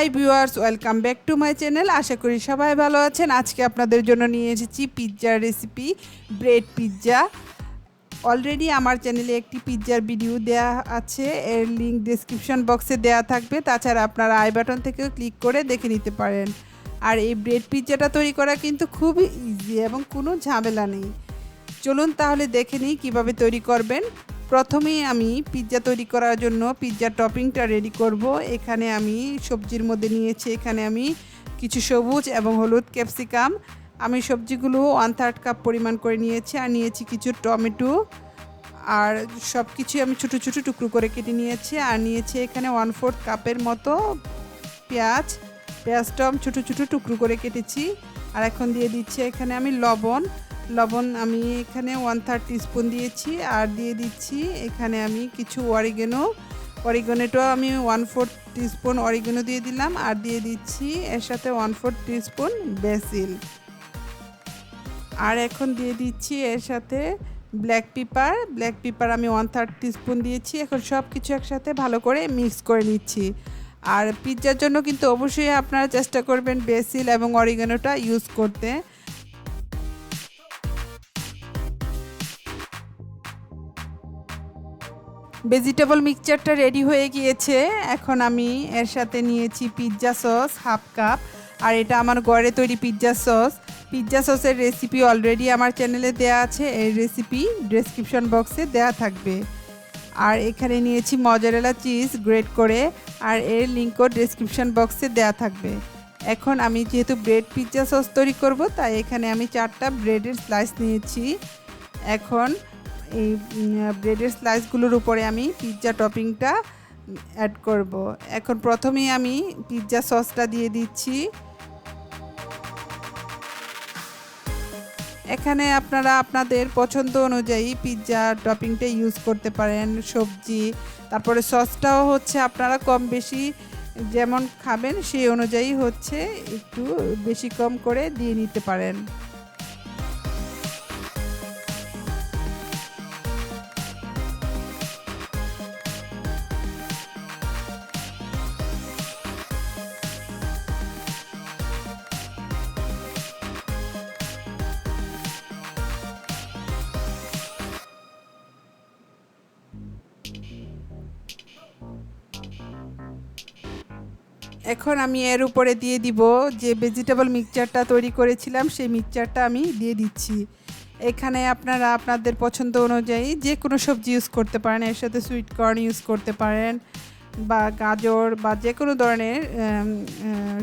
High viewers, welcome back to my channel. আশা করি সবাই ভালো আছেন। আজকে আপনাদের জন্য নিয়ে এসেছি পিৎজার রেসিপি, ব্রেড পিৎজা। অলরেডি আমার চ্যানেলে একটি পিৎজার ভিডিও দেওয়া আছে, এর লিঙ্ক ডেসক্রিপশন বক্সে দেওয়া থাকবে। তাছাড়া আপনারা আই বাটন থেকেও ক্লিক করে দেখে নিতে পারেন। আর এই ব্রেড পিৎজাটা তৈরি করা কিন্তু খুবই ইজি এবং কোনো ঝামেলা নেই। চলুন তাহলে দেখে নিই কীভাবে তৈরি করবেন। প্রথমেই আমি পিৎজা তৈরি করার জন্য পিৎজার টপিংটা রেডি করব। এখানে আমি সবজির মধ্যে নিয়েছি, এখানে আমি কিছু সবুজ এবং হলুদ ক্যাপসিকাম। আমি সবজিগুলো 1/3 কাপ পরিমাণ করে নিয়েছি, আর নিয়েছি কিছু টমেটো, আর সব কিছু আমি ছোটো ছোটো টুকরো করে কেটে নিয়েছি। আর নিয়েছি এখানে 1/4 কাপের মতো পেঁয়াজটা আমি ছোটো ছোটো টুকরো করে কেটেছি। আর এখন দিয়ে দিচ্ছি এখানে আমি লবণ আমি এখানে 1/3 টিস্পুন দিয়েছি। আর দিয়ে দিচ্ছি এখানে আমি কিছু অরিগানোটাও আমি 1/4 টিস্পুন অরিগানো দিয়ে দিলাম। আর দিয়ে দিচ্ছি এর সাথে 1/4 টিস্পুন বেসিল। আর এখন দিয়ে দিচ্ছি এর সাথে ব্ল্যাক পেপার আমি 1/3 টিস্পুন দিয়েছি। এখন সব কিছু একসাথে ভালো করে মিক্স করে নিচ্ছি। আর পিৎজার জন্য কিন্তু অবশ্যই আপনারা চেষ্টা করবেন বেসিল এবং অরিগানোটা ইউজ করতে। ভেজিটেবল মিক্সচারটা রেডি হয়ে গিয়েছে। এখন আমি এর সাথে নিয়েছি পিৎজা সস 1/2 কাপ। আর এটা আমার ঘরে তৈরি পিৎজা সসের রেসিপি অলরেডি আমার চ্যানেলে দেওয়া আছে, এই রেসিপি ডেসক্রিপশন বক্সে দেওয়া থাকবে। আর এখানে নিয়েছি মজারেলা চিজ গ্রেট করে, আর এর লিঙ্কও ডেসক্রিপশন বক্সে দেওয়া থাকবে। এখন আমি যেহেতু ব্রেড পিৎজা সস তৈরি করব, তাই এখানে আমি 4টা ব্রেডের স্লাইস নিয়েছি। এখন এই ব্রেডের স্লাইসগুলোর উপরে আমি পিৎজা টপিংটা অ্যাড করব। এখন প্রথমেই আমি পিৎজা সসটা দিয়ে দিচ্ছি। এখানে আপনারা আপনাদের পছন্দ অনুযায়ী পিৎজা টপিংটা ইউজ করতে পারেন, সবজি। তারপরে সসটাও হচ্ছে আপনারা কম বেশি যেমন খাবেন সেই অনুযায়ী হচ্ছে একটু বেশি কম করে দিয়ে নিতে পারেন। এখন আমি এর উপরে দিয়ে দিব যে ভেজিটেবল মিক্সচারটা তৈরি করেছিলাম, সেই মিক্সচারটা আমি দিয়ে দিচ্ছি। এখানে আপনারা আপনাদের পছন্দ অনুযায়ী যে কোনো সবজি ইউজ করতে পারেন, এর সাথে সুইট কর্ন ইউজ করতে পারেন বা গাজর বা যে কোনো ধরনের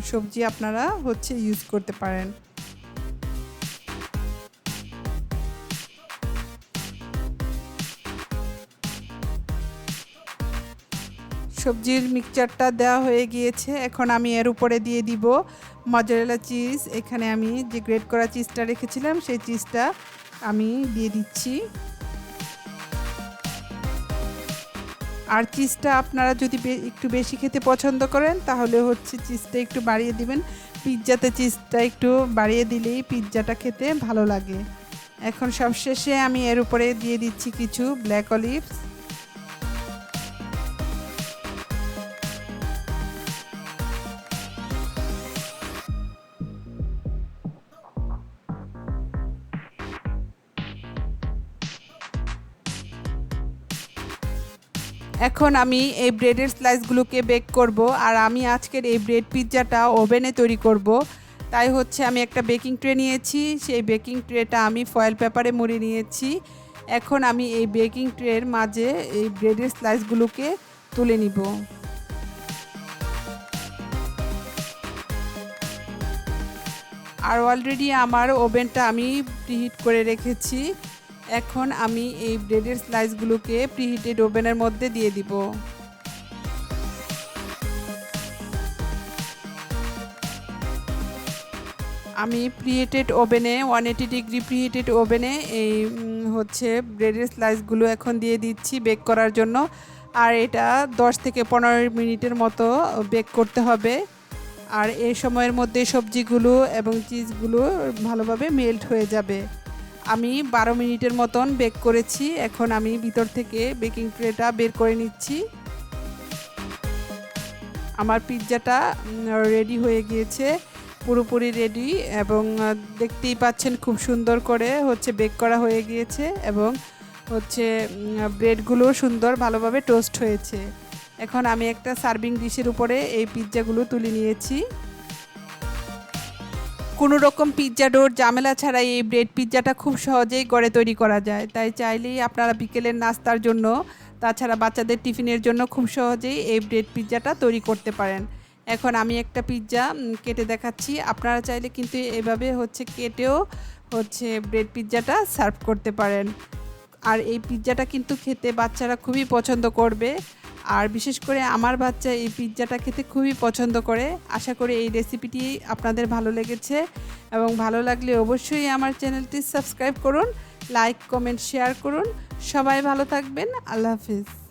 সবজি আপনারা হচ্ছে ইউজ করতে পারেন। সবজির মিক্সচারটা দেওয়া হয়ে গিয়েছে। এখন আমি এর উপরে দিয়ে দিব মজারেলা চিজ। এখানে আমি যে গ্রেট করা চিজটা রেখেছিলাম সেই চিজটা আমি দিয়ে দিচ্ছি। আর চিজটা আপনারা যদি একটু বেশি খেতে পছন্দ করেন তাহলে হচ্ছে চিজটা একটু বাড়িয়ে দিবেন। পিৎজাতে চিজটা একটু বাড়িয়ে দিলেই পিৎজাটা খেতে ভালো লাগে। এখন সবশেষে আমি এর উপরে দিয়ে দিচ্ছি কিছু ব্ল্যাক অলিভস। এখন আমি এই ব্রেডের স্লাইসগুলোকে বেক করব। আর আমি আজকের এই ব্রেড পিৎজাটা ওভেনে তৈরি করব, তাই হচ্ছে আমি একটা বেকিং ট্রে নিয়েছি। সেই বেকিং ট্রেটা আমি ফয়েল পেপারে মুড়ে নিয়েছি। এখন আমি এই বেকিং ট্রের মাঝে এই ব্রেডের স্লাইসগুলোকে তুলে নিব। আর অলরেডি আমার ওভেনটা আমি প্রিহিট করে রেখেছি। এখন আমি এই ব্রেডের স্লাইসগুলোকে প্রিহিটেড ওভেনের মধ্যে দিয়ে দিব। আমি প্রিহিটেড ওভেনে 180 ডিগ্রি প্রিহিটেড ওভেনে এই হচ্ছে ব্রেডের স্লাইসগুলো এখন দিয়ে দিচ্ছি বেক করার জন্য। আর এটা 10 থেকে 15 মিনিটের মতো বেক করতে হবে। আর এই সময়ের মধ্যে সবজিগুলো এবং চিজগুলো ভালোভাবে মেল্ট হয়ে যাবে। আমি 12 মিনিটের মতন বেক করেছি। এখন আমি ভিতর থেকে বেকিং ট্রেটা বের করে নিচ্ছি। আমার পিৎজাটা রেডি হয়ে গিয়েছে, পুরোপুরি রেডি, এবং দেখতেই পাচ্ছেন খুব সুন্দর করে হচ্ছে বেক করা হয়ে গিয়েছে, এবং হচ্ছে ব্রেডগুলো সুন্দর ভালোভাবে টোস্ট হয়েছে। এখন আমি একটা সার্ভিং ডিশের উপরে এই পিৎজাগুলো তুলে নিয়েছি। কোনো রকম পিৎজা ডোর ঝামেলা ছাড়াই এই ব্রেড পিৎজাটা খুব সহজেই ঘরে তৈরি করা যায়, তাই চাইলেই আপনারা বিকেলের নাস্তার জন্য, তাছাড়া বাচ্চাদের টিফিনের জন্য খুব সহজেই এই ব্রেড পিৎজাটা তৈরি করতে পারেন। এখন আমি একটা পিৎজা কেটে দেখাচ্ছি, আপনারা চাইলে কিন্তু এভাবে হচ্ছে কেটেও হচ্ছে ব্রেড পিৎজাটা সার্ভ করতে পারেন। আর এই পিৎজাটা কিন্তু খেতে বাচ্চারা খুবই পছন্দ করবে, আর বিশেষ করে আমার বাচ্চা এই পিৎজাটা খেতে খুবই পছন্দ করে। আশা করি এই রেসিপিটি আপনাদের ভালো লেগেছে, এবং ভালো লাগলে অবশ্যই আমার চ্যানেলটি সাবস্ক্রাইব করুন, লাইক কমেন্ট শেয়ার করুন। সবাই ভালো থাকবেন। আল্লাহ হাফিজ।